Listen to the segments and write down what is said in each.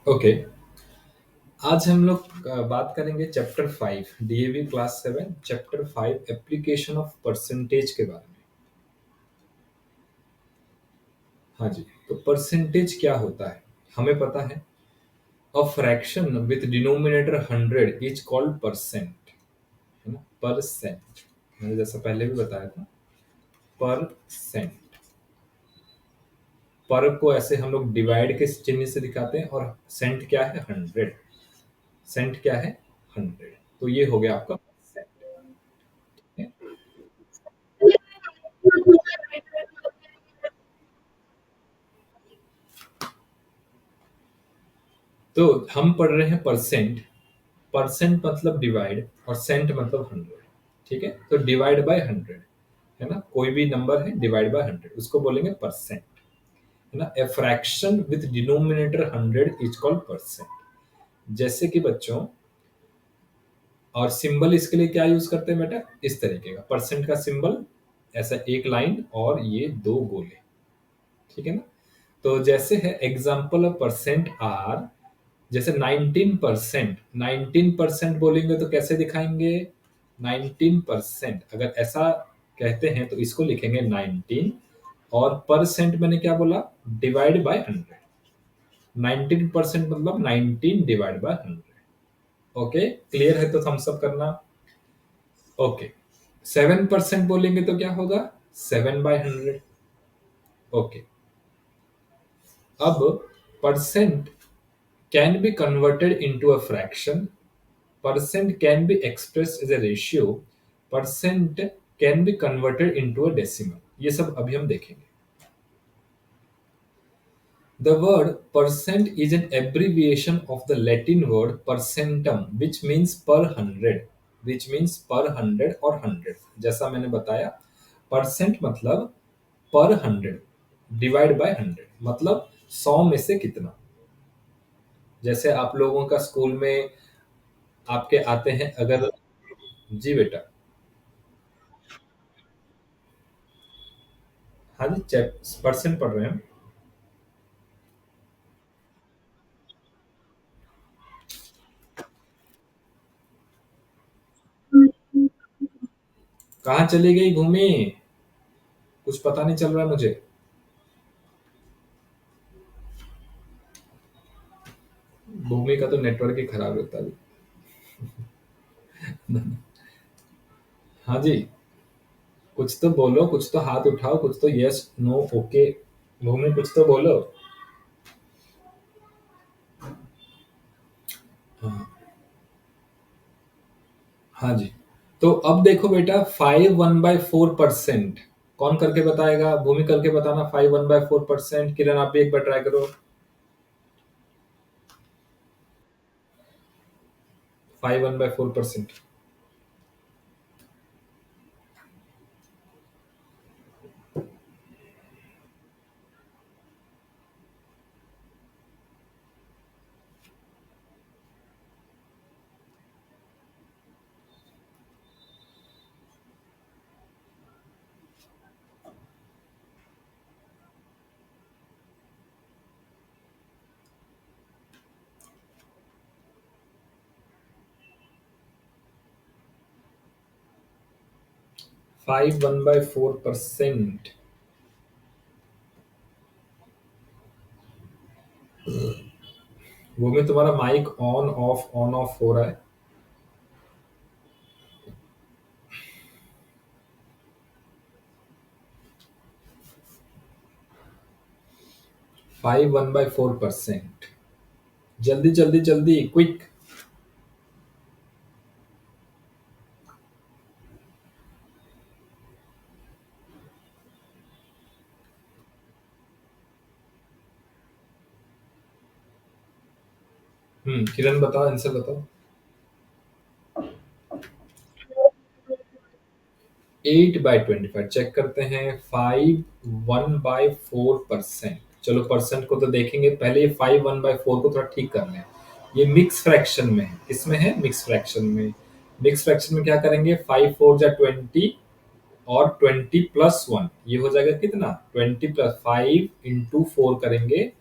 Okay. आज हम लोग बात करेंगे chapter 5 DAV class 7 chapter 5 application of percentage के बारे में। हाँ जी। तो परसेंटेज क्या होता है हमें पता है। A fraction with denominator 100 is called percent, है ना। परसेंट मैंने जैसा पहले भी बताया था। परसेंट, पर को ऐसे हम लोग डिवाइड के चिन्ह से दिखाते हैं और सेंट क्या है 100। सेंट क्या है 100। तो ये हो गया आपका परसेंट। तो हम पढ़ रहे हैं परसेंट। परसेंट मतलब डिवाइड और सेंट मतलब 100। ठीक है, तो डिवाइड बाय 100, है ना। कोई भी नंबर है डिवाइड बाय 100 उसको बोलेंगे परसेंट, है ना। A fraction with denominator 100 is called percent. जैसे कि बच्चों, और सिंबल इसके लिए क्या यूज करते हैं बेटा, इस तरीके का परसेंट का सिंबल, ऐसा एक लाइन और ये दो गोले। ठीक है ना। तो जैसे है एग्जाम्पल ऑफ परसेंट आर, जैसे 19%, 19% बोलेंगे तो कैसे दिखाएंगे। 19%, अगर ऐसा कहते हैं तो इसको लिखेंगे 19। और परसेंट मैंने क्या बोला, डिवाइड बाय 100। 19% मतलब 19 डिवाइड बाय 100। ओके, क्लियर है तो थम्स अप करना। ओके। 7% बोलेंगे तो क्या होगा, 7/100। ओके। अब percent can be converted into a fraction, percent can be expressed as a ratio, percent can be converted into a decimal। ये सब अभी हम देखेंगे। The word percent is an abbreviation of the Latin word percentum, which means per hundred, which means per hundred और hundred। जैसा मैंने बताया, percent मतलब पर हंड्रेड, डिवाइड बाय 100 मतलब 100 में से कितना। जैसे आप लोगों का स्कूल में आपके आते हैं अगर। जी बेटा। हाँ जी, चेक परसेंट पढ़ रहे हैं। कहाँ चली गई भूमि, कुछ पता नहीं चल रहा मुझे। भूमि का तो नेटवर्क ही खराब रहता है। हाँ जी, कुछ तो बोलो, कुछ तो हाथ उठाओ, कुछ तो यस नो ओके। भूमि कुछ तो बोलो। हाँ। हाँ जी। तो अब देखो बेटा, 5 1/4%, कौन करके बताएगा, भूमि करके बताना। 5 1/4%, किरण आप भी एक बार ट्राई करो। 5 1/4%। 5 1/4%। भूमि तुम्हारा माइक ऑन ऑफ हो रहा है। 5 1/4%। जल्दी जल्दी जल्दी, क्विक। किरण बताओ, आंसर बताओ। 8/25 चेक करते हैं। 5 1/4%। चलो परसेंट को तो देखेंगे, पहले ये 5 1/4 को थोड़ा ठीक कर लें। ये मिक्स फ्रैक्शन में है, किसमें है, मिक्स फ्रैक्शन में। मिक्स फ्रैक्शन में क्या करेंगे, 5 4 जा 20, और 20 + 1 ये हो जाएगा कितना, 20 + 5 × 4 करेंगे,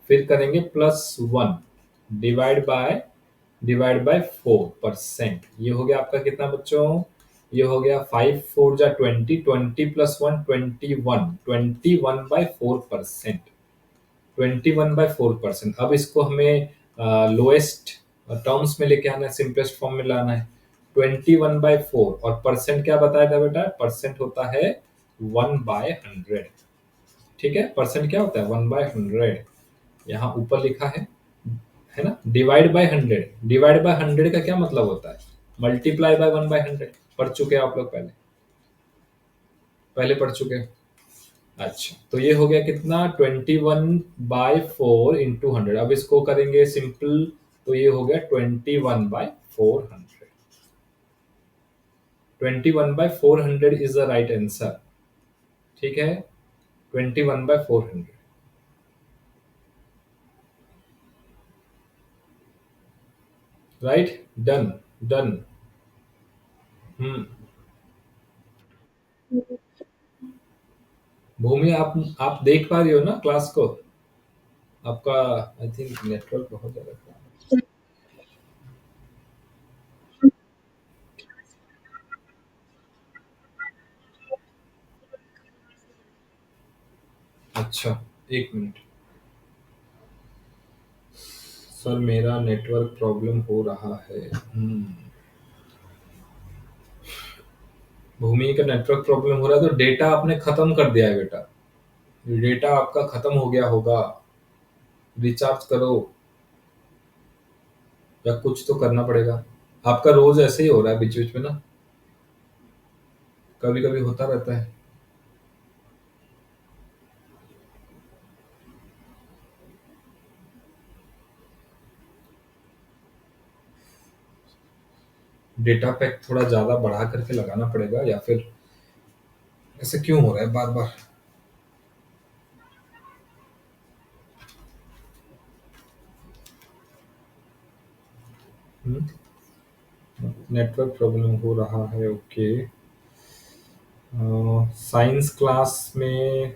फिर करेंगे +1। Divide by 4%। ये हो गया आपका कितना बच्चों? ये हो गया 5 4 जा 20, 20 + 1 21, 21/4%। 21/4%। अब इसको हमें लोएस्ट टर्म्स में लेके आना है, सिंपलेस्ट फॉर्म में लाना है। 21/4 और परसेंट क्या बताया था बेटा? परसेंट होता है 1/100। ठीक है, परसेंट क्या होता है? 1/100। यहाँ ऊपर लिखा है ना, डिवाइड बाय 100। डिवाइड बाय 100 का क्या मतलब होता है? Multiply by 1/100। पढ़ चुके हैं आप लोग पहले? पहले पढ़ चुके हैं। अच्छा, तो ये हो गया कितना? 21/4 × 100। अब इसको करेंगे सिंपल, तो ये हो गया 21/400। 21/400 इज द राइट आंसर। ठीक है, 21/400। Right, done. डन। हम्म। भूमि, आप देख पा रही हो ना क्लास को? आपका आई थिंक नेटवर्क बहुत ज्यादा खराब है। अच्छा, एक मिनट सर, मेरा नेटवर्क प्रॉब्लम हो रहा है। भूमि का नेटवर्क प्रॉब्लम हो रहा है, तो डेटा आपने खत्म कर दिया है बेटा। डेटा आपका खत्म हो गया होगा। रिचार्ज करो या कुछ तो करना पड़ेगा। आपका रोज ऐसे ही हो रहा है बीच बीच में ना, कभी कभी होता रहता है। डेटा पैक थोड़ा ज्यादा बढ़ा करके लगाना पड़ेगा, या फिर ऐसे क्यों हो रहा है बार बार? नेटवर्क प्रॉब्लम हो रहा है, ओके। साइंस क्लास में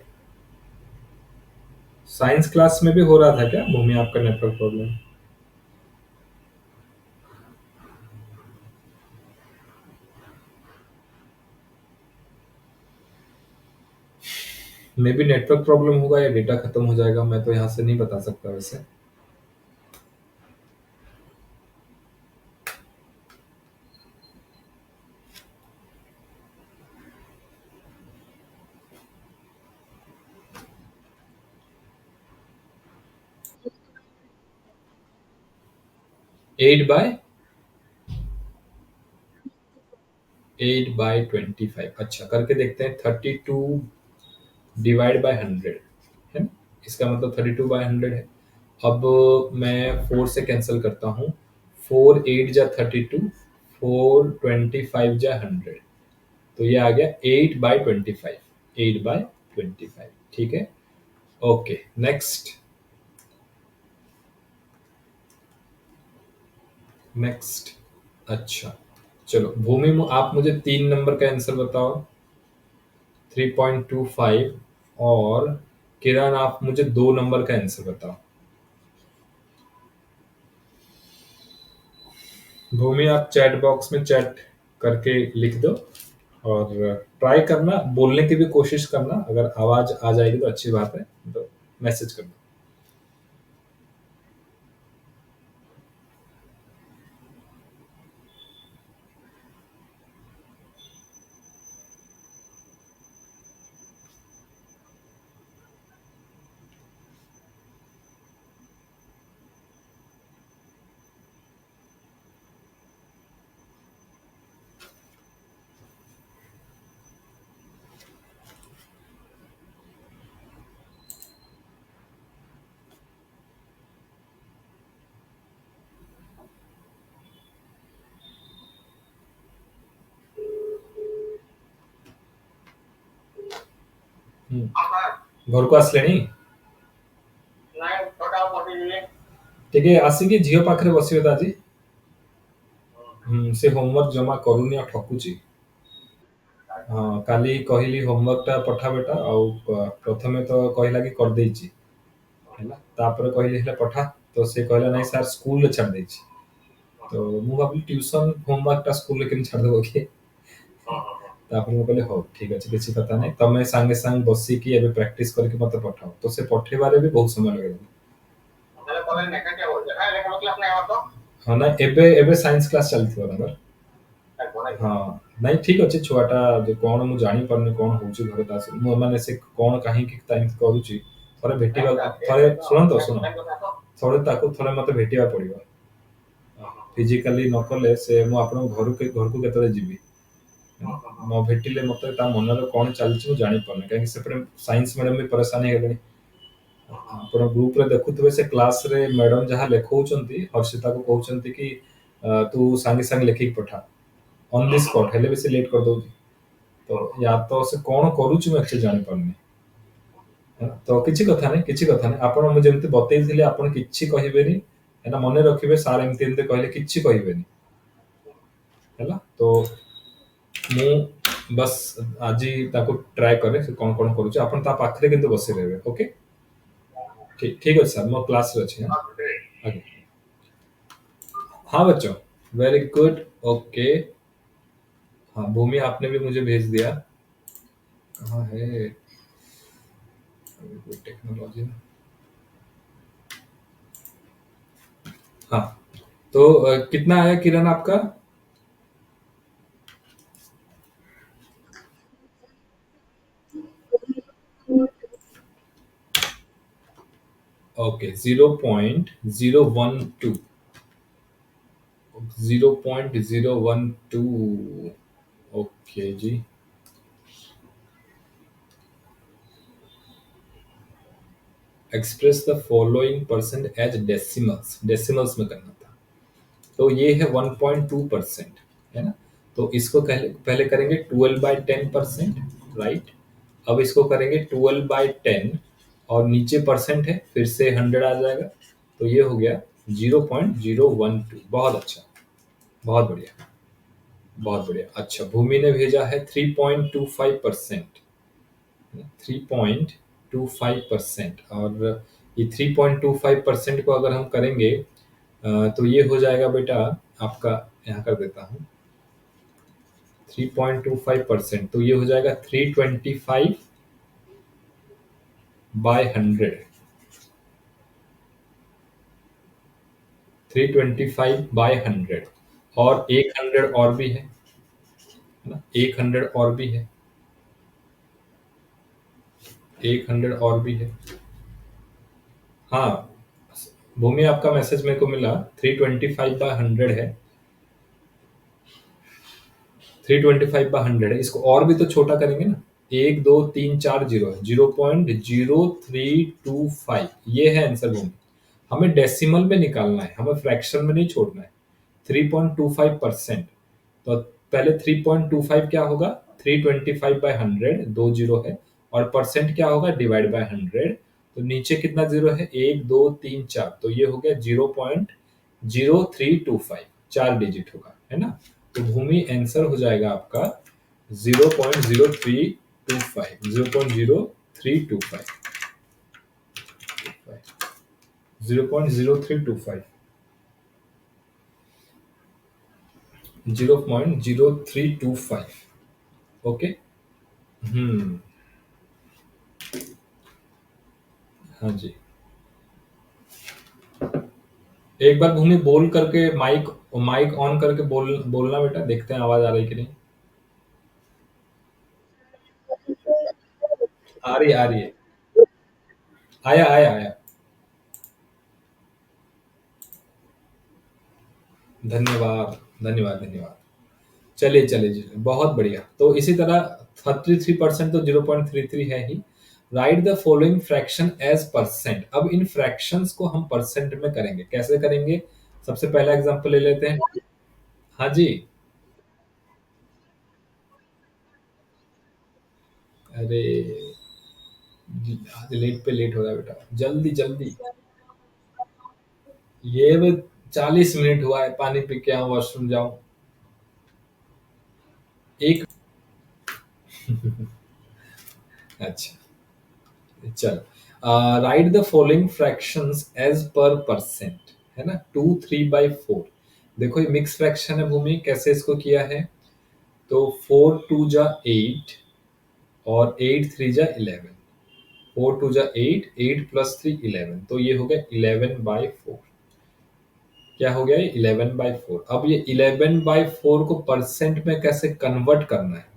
साइंस क्लास में भी हो रहा था क्या भूमि, आपका network problem? May be network problem होगा या डेटा खत्म हो जाएगा, मैं तो यहाँ से नहीं बता सकता वैसे। 8/25। अच्छा, करके देखते हैं। 32 डिवाइड बाय 100 है ना, इसका मतलब 32/100 है। अब मैं 4 से कैंसिल करता हूँ। 4 8 जा 32, 4 25 जा 100। तो ये आ गया 8/25। 8/25। ठीक है, ओके। नेक्स्ट। नेक्स्ट। अच्छा, चलो भूमि, आप मुझे 3 नंबर का आंसर बताओ। 3.25। और किरण, आप मुझे 2 नंबर का आंसर बताओ। भूमि, आप चैट बॉक्स में चैट करके लिख दो। और ट्राई करना, बोलने की भी कोशिश करना। अगर आवाज आ जाएगी तो अच्छी बात है, तो मैसेज कर दो। ଘରକୁ ଆସିଲେଣି? ଟିକେ ଆସିକି ଝିଅ ପାଖରେ ବସିବେ ତ ଆଜି। ସେ ହୋମୱାର୍କ ଜମା କରୁନି ଆଉ ଠକୁଛି। ହଁ, କାଲି କହିଲି ହୋମୱାର୍କଟା ପଠା ବେଟା, ଆଉ ପ୍ରଥମେ ତ କହିଲା କି କରିଦେଇଛି ହେଲା, ତାପରେ କହିଲି ହେଲେ ପଠା। तो ସେ କହିଲା ନାଇଁ ସାର୍ ସ୍କୁଲରେ ଛାଡ଼ି ଦେଇଛି। ତ ମୁଁ ଭାବିଲି ଟ୍ୟୁସନ ହୋମୱାର୍କଟା ସ୍କୁଲରେ କେମିତି ଛାଡ଼ିଦେବ କି? ତାପରେ ମୁଁ କହିଲି ହଉ ଠିକ୍ ଅଛି କିଛି କଥା ନାହିଁ ତମେ ସାଙ୍ଗେ ସାଙ୍ଗେ ବସିକି ଏବେ ପ୍ରାକ୍ଟିସ କରିକି ମତେ ପଠାଅ ତ ସେ ପଠେଇବାରେ ବି ବହୁତ ସମୟ ଲାଗିଗଲା। ହଁ ନାଇଁ ଏବେ ଏବେ ସାଇନ୍ସ କ୍ଲାସ ଚାଲିଥିବ ତାଙ୍କର। ହଁ ନାଇଁ ଠିକ୍ ଅଛି ଛୁଆଟା ଯେ କଣ ମୁଁ ଜାଣିପାରୁନି କଣ ହଉଛି ଘରେ ତା ସହିତ ମୁଁ ମାନେ ସେ କଣ କାହିଁକି ଏମିତି କରୁଛି ଥରେ ଭେଟିବା ଥରେ ଶୁଣନ୍ତୁ ଶୁଣ ଥରେ ତାକୁ ଥରେ ମତେ ଭେଟିବାକୁ ପଡିବ ଫିଜିକାଲି ନ କଲେ ସେ ମୁଁ ଆପଣଙ୍କ ଘରକୁ କେତେବେଳେ ଯିବି ନ ଭେଟିଲେ ମତେ ତା ମନରେ କଣ ଚାଲିଛି ମୁଁ ଜାଣିପାରୁନି କାହିଁକି ସେପଟେ ସାଇନ୍ସ ମ୍ୟାଡାମ ବି ପରେଶାନ ହେଇଗଲେଣି ଆପଣ ଗ୍ରୁପରେ ଦେଖୁଥିବେ ସେ କ୍ଲାସରେ ମ୍ୟାଡମ ଯାହା ଲେଖଉଛନ୍ତି ହର୍ଷିତାକୁ କହୁଛନ୍ତି କି ତୁ ସାଙ୍ଗେ ସାଙ୍ଗେ ଲେଖିକି ପଠା ଅନ୍ ଦି ସ୍ପଟ୍ ହେଲେ ବି ସେ ଲେଟ୍ କରିଦଉଛି ତ ୟା ତ ସେ କଣ କରୁଛି ମୁଁ ଆକ୍ଚୁଆଲି ଜାଣିପାରୁନି ହେଲା, ତ କିଛି କଥା ନାହିଁ କିଛି କଥା ନାହିଁ ଆପଣ ମୁଁ ଯେମିତି ବତେଇଥିଲି ଆପଣ କିଛି କହିବେନି ଏଇଟା ମନେ ରଖିବେ ସାର୍ ଏମିତି ଏମିତି କହିଲେ କିଛି କହିବେନି ହେଲା ତ ମୁଁ ବସ୍ ଆଜି ତାକୁ ଟ୍ରାଏ କରେ ସେ କଣ କଣ କରୁଛି ଆପଣ ତା ପାଖରେ କିନ୍ତୁ ବସି ରହିବେ ଓके ठीक ठीक है सर मैं क्लास में अच्छी हाँ आगे हाँ बच्चों वेरी गुड ओके हाँ भूमि आपने भी मुझे भेज दिया कहाँ है टेक्नोलॉजी हाँ तो कितना आया किरण आपका ओके 0.012 0.012 ओके जी express the following percent as decimals decimals में करना था तो ये है 1.2% है ना तो इसको पहले पहले करेंगे 12/10% राइट अब इसको करेंगे 12/10 और नीचे परसेंट है फिर से 100 आ जाएगा तो ये हो गया 0.012 बहुत अच्छा बहुत बढ़िया बहुत बढ़िया अच्छा भूमि ने भेजा है 3.25% 3.25% और ये 3.25% को अगर हम करेंगे तो ये हो जाएगा बेटा आपका यहाँ कर देता हूँ 3.25% तो ये हो जाएगा 325/100 325/100 और एक 100 और भी है ना एक 100 और भी है एक 100 और भी है हाँ भूमि आपका मैसेज मेरे को मिला 325/100 है 325/100 है इसको और भी तो छोटा करेंगे ना 1 2 3 4 0 है 0.0325 ये है आंसर भूमि हमें डेसिमल में निकालना है हमें फ्रैक्शन में नहीं छोड़ना है 3.25% तो पहले 3.25 क्या होगा 325/100 दो जीरो है और परसेंट क्या होगा डिवाइड बाय 100 तो नीचे कितना जीरो है 1 2 3 4 तो ये हो गया 0.0325 चार डिजिट होगा है ना तो भूमि आंसर हो जाएगा आपका 0.0325 0.0325 0.0325 0.0325 ओके हम्म हाँ जी एक बार भूमि बोल करके माइक माइक ऑन करके बोलना बेटा देखते हैं आवाज आ रही कि नहीं आ रही है आया आया आया धन्यवाद धन्यवाद धन्यवाद चलिए चलिए जी बहुत बढ़िया तो इसी तरह 33% तो 0.33 है ही right the following fraction as percent अब इन फ्रैक्शंस को हम परसेंट में करेंगे कैसे करेंगे सबसे पहला एग्जांपल ले लेते हैं हाँ जी अरे आज लेट पे लेट हो रहा है बेटा जल्दी जल्दी ये भी 40 मिनट हुआ है पानी पी के आऊं वॉशरूम जाऊं एक अच्छा चल write the following fractions as पर परसेंट, है ना, 2 3/4। देखो ये मिक्स फ्रैक्शन है भूमि, कैसे इसको किया है? तो 4 2 जा 8 और 8 3 जा 11। 4 2 जा 8, 8 + 3 11, तो ये हो गया 11/4। क्या हो गया ये? 11/4। अब ये 11/4 को परसेंट में कैसे कन्वर्ट करना है?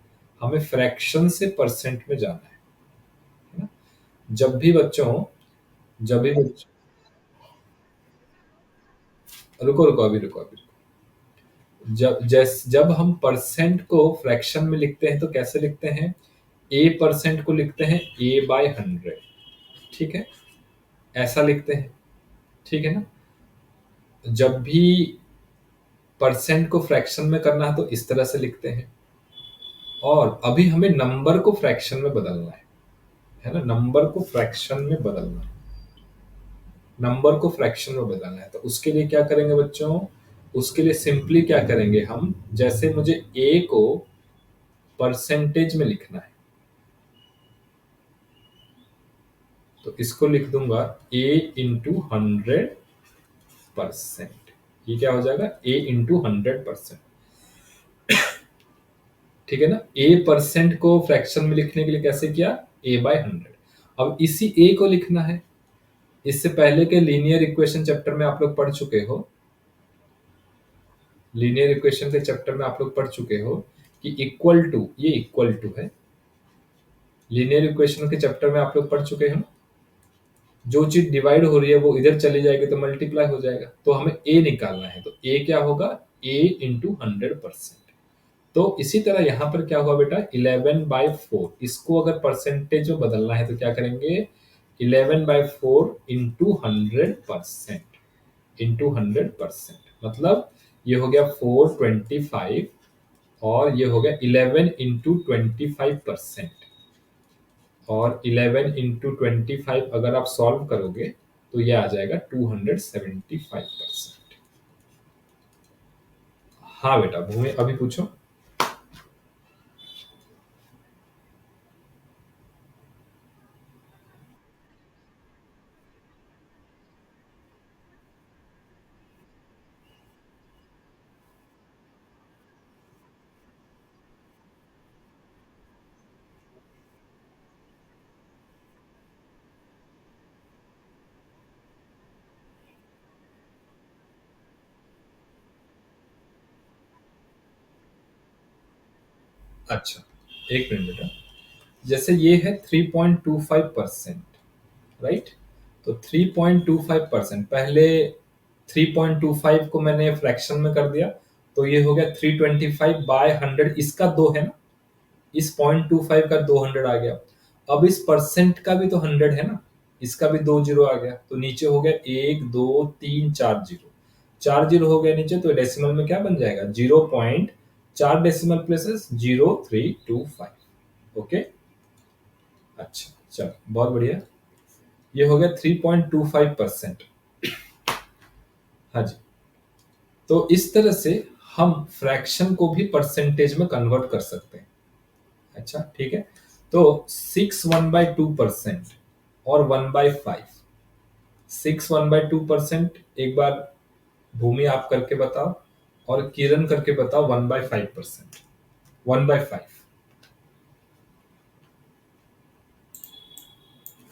हमें फ्रैक्शन से परसेंट में जाना है ना? जब भी बच्चों जब भी बच्चों रुको रुको, अभी रुको, अभी रुको। जब हम परसेंट को फ्रैक्शन में लिखते हैं तो कैसे लिखते हैं? ए परसेंट को लिखते हैं A/100। ठीक है, ऐसा लिखते हैं। ठीक है ना? जब भी परसेंट को फ्रैक्शन में करना है तो इस तरह से लिखते हैं। और अभी हमें नंबर को फ्रैक्शन में बदलना है ना, नंबर को फ्रैक्शन में बदलना है। नंबर को फ्रैक्शन में बदलना है तो उसके लिए क्या करेंगे बच्चों? उसके लिए सिंपली क्या करेंगे हम? जैसे मुझे ए को परसेंटेज में लिखना है तो इसको लिख दूंगा A × 100%। ये क्या हो जाएगा? A × 100%। ठीक है ना? ए परसेंट को फ्रैक्शन में लिखने के लिए कैसे किया? A/100। अब इसी ए को लिखना है। इससे पहले के लीनियर इक्वेशन चैप्टर में आप लोग पढ़ चुके हो, लीनियर इक्वेशन के चैप्टर में आप लोग पढ़ चुके हो कि इक्वल टू, ये इक्वल टू है। लीनियर इक्वेशन के चैप्टर में आप लोग पढ़ चुके हो, जो चीज डिवाइड हो रही है वो इधर चली जाएगी तो मल्टीप्लाई हो जाएगा। तो हमें ए निकालना है, तो ए क्या होगा? A × 100%। तो इसी तरह यहां पर क्या हुआ बेटा? 11/4, इसको अगर परसेंटेज में बदलना है तो क्या करेंगे? 11/4 × 100%। मतलब ये हो गया 425, और ये हो गया 11 × 25%। और 11 × 25 अगर आप सॉल्व करोगे तो ये आ जाएगा 275%। हाँ बेटा भूमि, अभी पूछो। अच्छा, एक मिनट बेटा। जैसे ये है 3.25%, राइट? तो 3.25%, पहले 3.25 को मैंने फ्रैक्शन में कर दिया तो ये हो गया 325/100। इसका दो है ना, इस 0.25 का 200 आ गया। अब इस परसेंट का भी तो 100 है ना, इसका भी 2 जीरो आ गया, तो नीचे हो गया 1 2 3 4 जीरो। 4 जीरो हो गया नीचे, तो डेसिमल में क्या बन जाएगा? 0.4 डेसिमल प्लेसेस 0325। अच्छा चलो, बहुत बढ़िया। ये हो गया 3.25%। हाँ जी। तो इस तरह से हम फ्रैक्शन को भी परसेंटेज में कन्वर्ट कर सकते हैं। अच्छा ठीक है। तो 6 1/2% और 1/5। 6 1/2%, एक बार भूमि आप करके बताओ, और किरण करके बताओ 1/5%। 1/5।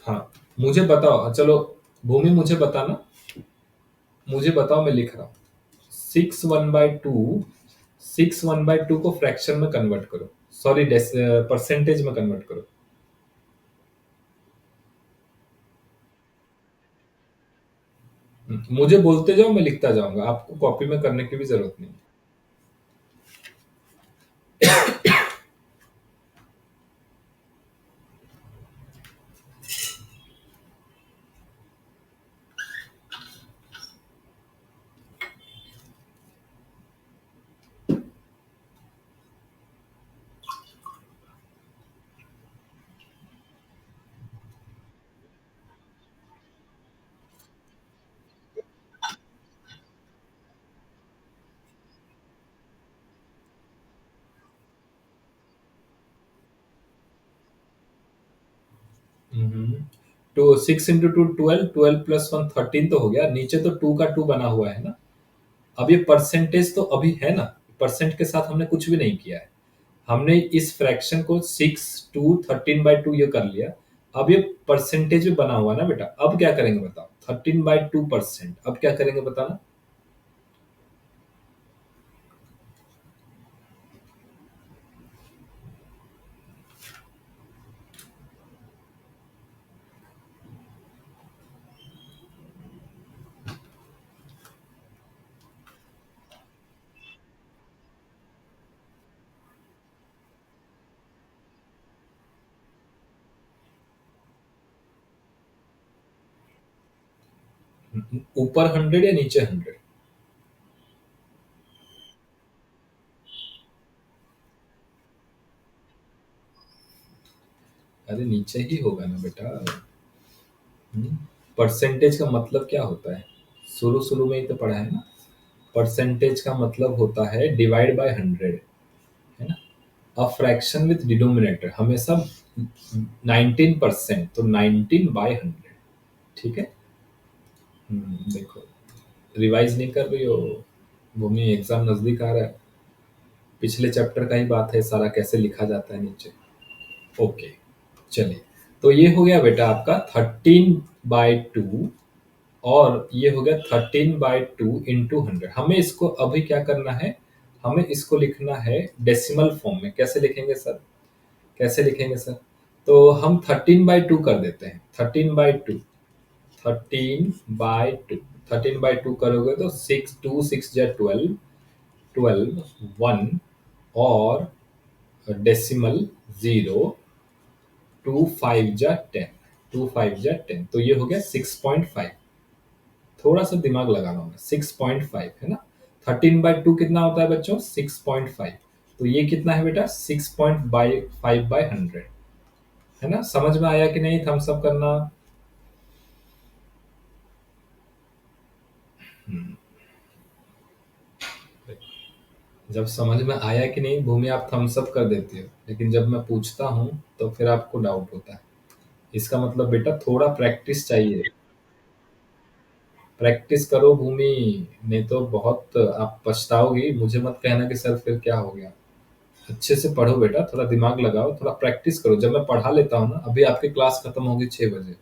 हाँ, मुझे बताओ, चलो भूमि मुझे बताना, मुझे बताओ, मैं लिख रहा हूँ। 6 1/2, 6 1/2 को फ्रैक्शन में कन्वर्ट करो, सॉरी परसेंटेज में कन्वर्ट करो। मुझे बोलते जाओ, मैं लिखता जाऊंगा, आपको कॉपी में करने की भी जरूरत नहीं। हम्म, टू 6 into 2 12, 12 + 1 13 तो हो गया, नीचे तो 2 का 2 बना हुआ है ना। अब ये परसेंटेज तो अभी है ना, परसेंट के साथ हमने कुछ भी नहीं किया है। हमने इस फ्रैक्शन को 6 2 13/2 ये कर लिया। अब ये परसेंटेज में बना हुआ ना बेटा, अब क्या करेंगे बताओ, 13/2%, अब क्या करेंगे बताना। ऊपर 100 या नीचे 100? अरे नीचे ही होगा ना बेटा। परसेंटेज का मतलब क्या होता है, शुरू शुरू में ही तो पढ़ा है ना। परसेंटेज का मतलब होता है डिवाइड बाय 100, है ना। अ फ्रैक्शन विथ डिनोमिनेटर हमेशा 19%, तो 19/100, ठीक है। देखो, रिवाइज नहीं कर रही हो, भूमि एग्जाम नजदीक आ रहा है, पिछले चैप्टर का ही बात है सारा, कैसे लिखा जाता है नीचे। ओके, चलिए। तो ये हो गया बेटा आपका 13/2, और ये हो गया 13/2 × 100। हमें इसको अभी क्या करना है, हमें इसको लिखना है डेसिमल फॉर्म में। कैसे लिखेंगे सर, कैसे लिखेंगे सर? तो हम 13/2 कर देते हैं, 13/2, 13/2, 13/2 करोगे तो 6 2 6 12, 12 1, और डेसिमल 0, 2 5 × 10, 2 5 × 10, तो ये हो गया 6.5। थोड़ा सा दिमाग लगाना होगा, 6.5 है ना। 13/2 कितना होता है बच्चों, 6.5। तो ये कितना है बेटा, 6.5/100, है ना। समझ में आया कि नहीं, थम्स अप करना। हम्म, जब समझ में आया कि नहीं भूमि, आप थम्स अप कर देती हो, लेकिन जब मैं पूछता हूँ तो फिर आपको डाउट होता है। इसका मतलब बेटा थोड़ा प्रैक्टिस चाहिए। प्रैक्टिस करो भूमि, नहीं तो बहुत आप पछताओगी, मुझे मत कहना कि सर फिर क्या हो गया। अच्छे से पढ़ो बेटा, थोड़ा दिमाग लगाओ, थोड़ा प्रैक्टिस करो। जब मैं पढ़ा लेता हूँ ना, अभी आपकी क्लास खत्म होगी 6 बजे,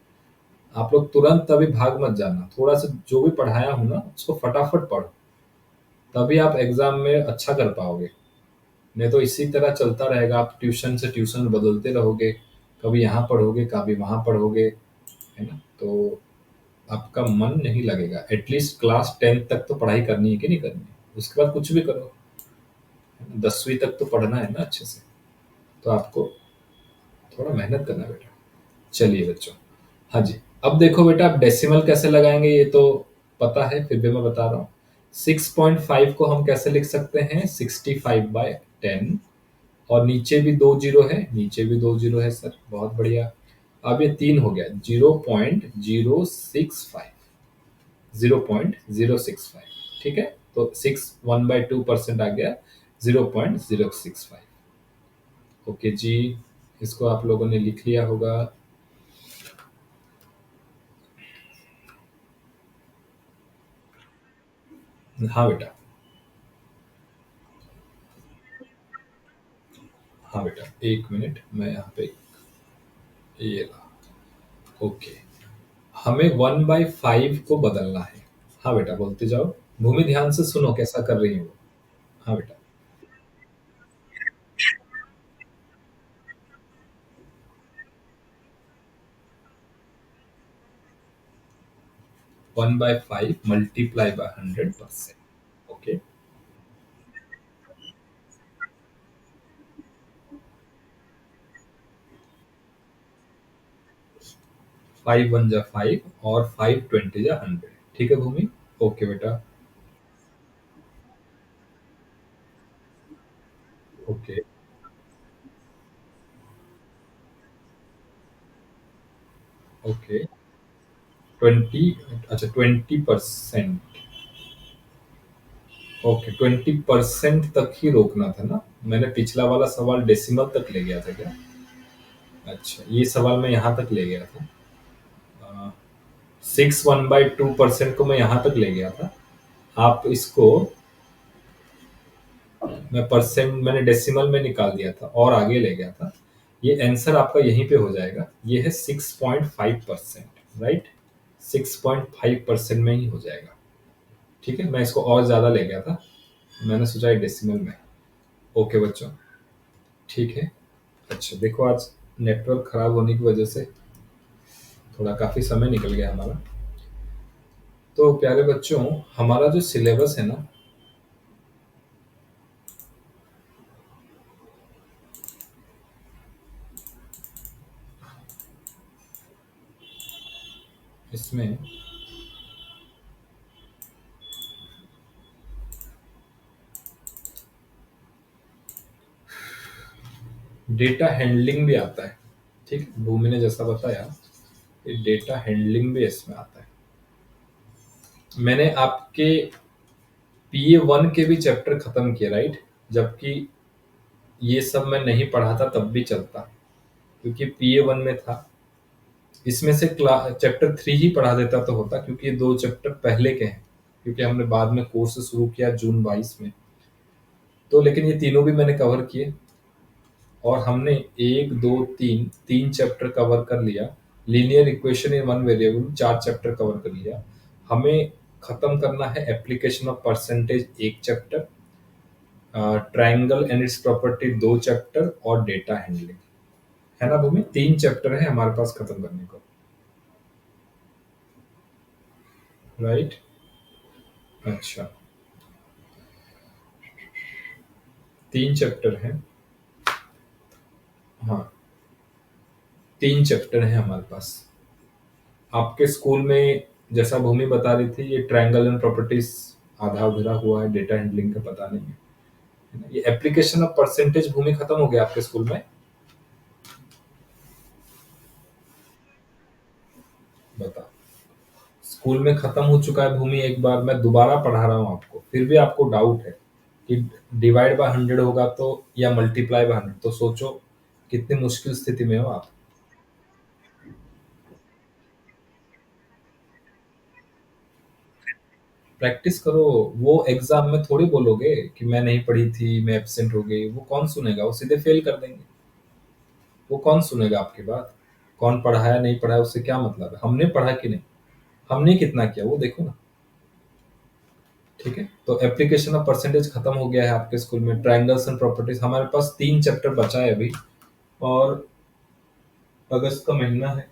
आप लोग तुरंत अभी भाग मत जाना, थोड़ा सा जो भी पढ़ाया हूँ ना उसको फटाफट पढ़ो, तभी आप एग्जाम में अच्छा कर पाओगे। नहीं तो इसी तरह चलता रहेगा, आप ट्यूशन से ट्यूशन बदलते रहोगे, कभी यहाँ पढ़ोगे कभी वहाँ पढ़ोगे, है ना। तो आपका मन नहीं लगेगा। एटलीस्ट क्लास 10th तक तो पढ़ाई करनी है कि नहीं करनी है, उसके बाद कुछ भी करो, 10वीं तक तो पढ़ना है ना अच्छे से। तो आपको थोड़ा मेहनत करना है बेटा। चलिए बच्चों, हाँ जी। अब देखो बेटा, आप डेसिमल कैसे लगाएंगे ये तो पता है, फिर भी मैं बता रहा हूँ। 6.5 को हम कैसे लिख सकते हैं, 65/10, और नीचे भी 2 जीरो है, नीचे भी 2 जीरो है सर, बहुत बढ़िया। अब ये 3 हो गया, 0.065, 0.065, ठीक है। तो 1/2% आ गया, 0.065। ओके जी, इसको आप लोगों ने लिख लिया होगा। हाँ बेटा, हाँ बेटा, 1 मिनट, मैं यहाँ पे ये ला। ओके, हमें 1/5 को बदलना है। हाँ बेटा, बोलते जाओ, भूमि ध्यान से सुनो कैसा कर रही हूँ। हाँ बेटा, 1/5 × 100%। ओके, 5 1 × 5 और 5 20 × 100, ठीक है भूमि। ओके बेटा। ओके, ओके, 20, अच्छा 20%। ओके, 20% तक ही रोकना था ना, मैंने पिछला वाला सवाल डेसिमल तक ले गया था क्या? अच्छा, ये सवाल मैं यहाँ तक ले गया था। 6 1/2% को मैं यहाँ तक ले गया था। आप इसको, मैं परसेंट मैंने डेसिमल में निकाल दिया था और आगे ले गया था। ये आंसर आपका यहीं पे हो जाएगा। ये है 6.5%, राइट? 6.5% में ही हो जाएगा। ठीक है, मैं इसको और ज़्यादा ले गया था, मैंने सोचा डेसिमल में। ओके बच्चों, ठीक है। अच्छा देखो, आज नेटवर्क खराब होने की वजह से थोड़ा काफ़ी समय निकल गया हमारा। तो प्यारे बच्चों, हमारा जो सिलेबस है ना, इसमें डेटा हैंडलिंग भी आता है। ठीक है, भूमि ने जैसा बताया, ये डेटा हैंडलिंग भी इसमें आता है। मैंने आपके PA1 के भी चैप्टर खत्म किए, राइट? जबकि ये सब मैं नहीं पढ़ा था तब भी चलता, क्योंकि PA1 में था। इसमें से चैप्टर 3 ही पढ़ा देता तो होता, क्योंकि ये 2 चैप्टर पहले के हैं, क्योंकि हमने बाद में कोर्स शुरू किया जून 22 में। तो लेकिन ये तीनों भी मैंने कवर किए, और हमने 1 2 3 चैप्टर कवर कर लिया। Linear equation in one variable 4 chapter cover कर लिया। हमें खत्म करना है application of percentage 1 chapter, triangle and it's property 2 chapter, और डेटा हैंडलिंग, है ना भूमि? 3 चैप्टर है हमारे पास खत्म करने को, राइट? अच्छा, 3 चैप्टर हैं। हाँ, 3 चैप्टर हैं हमारे पास। आपके स्कूल में जैसा भूमि बता रही थी, ये ट्रायंगल एंड प्रॉपर्टीज आधा अधूरा हुआ है, डेटा हैंडलिंग का पता नहीं है ना? ये एप्लीकेशन ऑफ परसेंटेज भूमि खत्म हो गया आपके स्कूल में? बता, स्कूल में खत्म हो चुका है भूमि। एक बार मैं दोबारा पढ़ा रहा हूँ आपको, फिर भी आपको डाउट है कि डिवाइड बाय 100 होगा तो, या मल्टीप्लाई बाय 100, तो सोचो कितनी मुश्किल स्थिति में हो आप। प्रैक्टिस करो। वो एग्जाम में थोड़ी बोलोगे कि मैं नहीं पढ़ी थी, मैं एब्सेंट हो गई, वो कौन सुनेगा? वो सीधे फेल कर देंगे। वो कौन सुनेगा आपकी बात? कौन पढ़ाया नहीं पढ़ाया उससे क्या मतलब है? हमने पढ़ा कि नहीं, हमने कितना किया वो देखो ना। ठीक है, तो एप्लीकेशन ऑफ परसेंटेज खत्म हो गया है आपके स्कूल में। ट्रायंगल्स एंड प्रॉपर्टीज हमारे पास 3 चैप्टर बचा है अभी, और अगस्त का महीना है।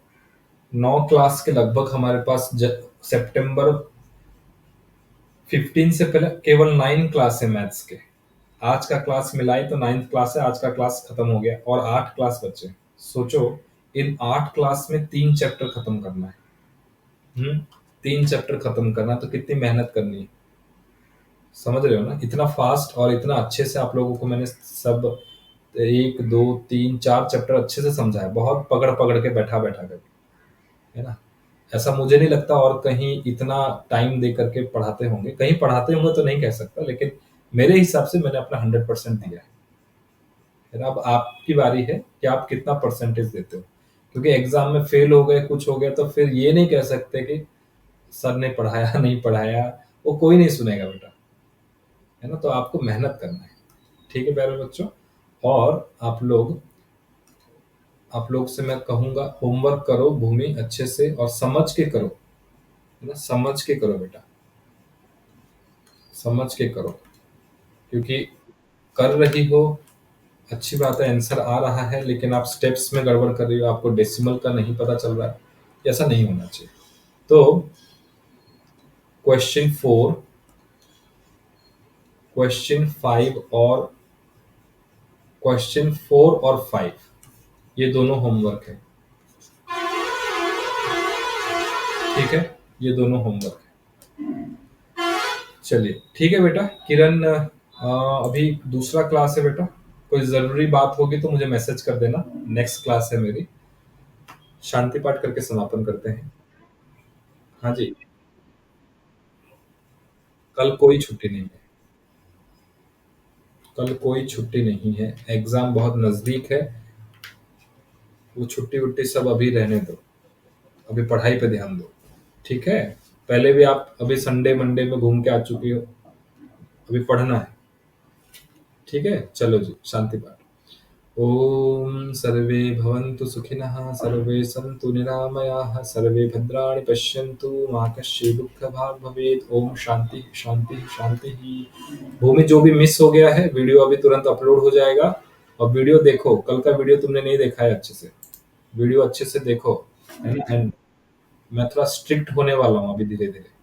9 क्लास के लगभग हमारे पास सितंबर 15 से पहले केवल 9 क्लास है मैथ्स के। आज का क्लास मिलाई तो 9th क्लास है। आज का क्लास खत्म हो गया और 8 क्लास बचे। सोचो, इन 8 क्लास में 3 चैप्टर खत्म करना है। 3 चैप्टर खत्म करना तो कितनी मेहनत करनी है, समझ रहे हो ना? इतना फास्ट और इतना अच्छे से आप लोगों को मैंने सब 1 2 3 4 चैप्टर अच्छे से समझा है, बहुत पकड़ पकड़ के बैठा बैठा कर, है ना? ऐसा मुझे नहीं लगता और कहीं इतना टाइम दे करके पढ़ाते होंगे। कहीं पढ़ाते होंगे तो नहीं कह सकता, लेकिन मेरे हिसाब से मैंने अपना 100% दिया है ना? अब आपकी बारी है कि आप कितना परसेंटेज देते हो, क्योंकि एग्जाम में फेल हो गए, कुछ हो गया, तो फिर ये नहीं कह सकते कि सर ने पढ़ाया नहीं पढ़ाया, वो कोई नहीं सुनेगा बेटा, है ना? तो आपको मेहनत करना है। ठीक है प्यारे बच्चों, और आप लोग से मैं कहूंगा, होमवर्क करो भूमि अच्छे से, और समझ के करो, है ना? समझ के करो बेटा, समझ के करो, क्योंकि कर रही हो, अच्छी बात है, आंसर आ रहा है, लेकिन आप स्टेप्स में गड़बड़ कर रही हो, आपको डेसिमल का नहीं पता चल रहा है। ऐसा नहीं होना चाहिए। तो क्वेश्चन 4, क्वेश्चन 5 और क्वेश्चन 4 और 5, ये दोनों होमवर्क है। ठीक है, ये दोनों होमवर्क है। चलिए ठीक है बेटा। किरण, अभी दूसरा क्लास है बेटा, कोई जरूरी बात होगी तो मुझे मैसेज कर देना। नेक्स्ट क्लास है मेरी। शांति पाठ करके समापन करते हैं। हाँ जी, कल कोई छुट्टी नहीं है। कल कोई छुट्टी नहीं है, एग्जाम बहुत नजदीक है। वो छुट्टी वुट्टी सब अभी रहने दो, अभी पढ़ाई पे ध्यान दो। ठीक है, पहले भी आप अभी संडे मंडे में घूम के आ चुकी हो, अभी पढ़ना है। ठीक है, चलो जी, शांति पाठ। ओम सर्वे भवन्तु सुखिनः, सर्वे सन्तु निरामयाः, सर्वे भद्राणि पश्यन्तु, मा कश्चित् दुःखभाग् भवेत्। ओम शांति शांति शांति। भूमि, जो भी मिस हो गया है वीडियो अभी तुरंत अपलोड हो जाएगा, और वीडियो देखो, कल का वीडियो तुमने नहीं देखा है अच्छे से, वीडियो अच्छे से देखो, है ना। एंड मैं थोड़ा स्ट्रिक्ट होने वाला हूँ अभी धीरे धीरे।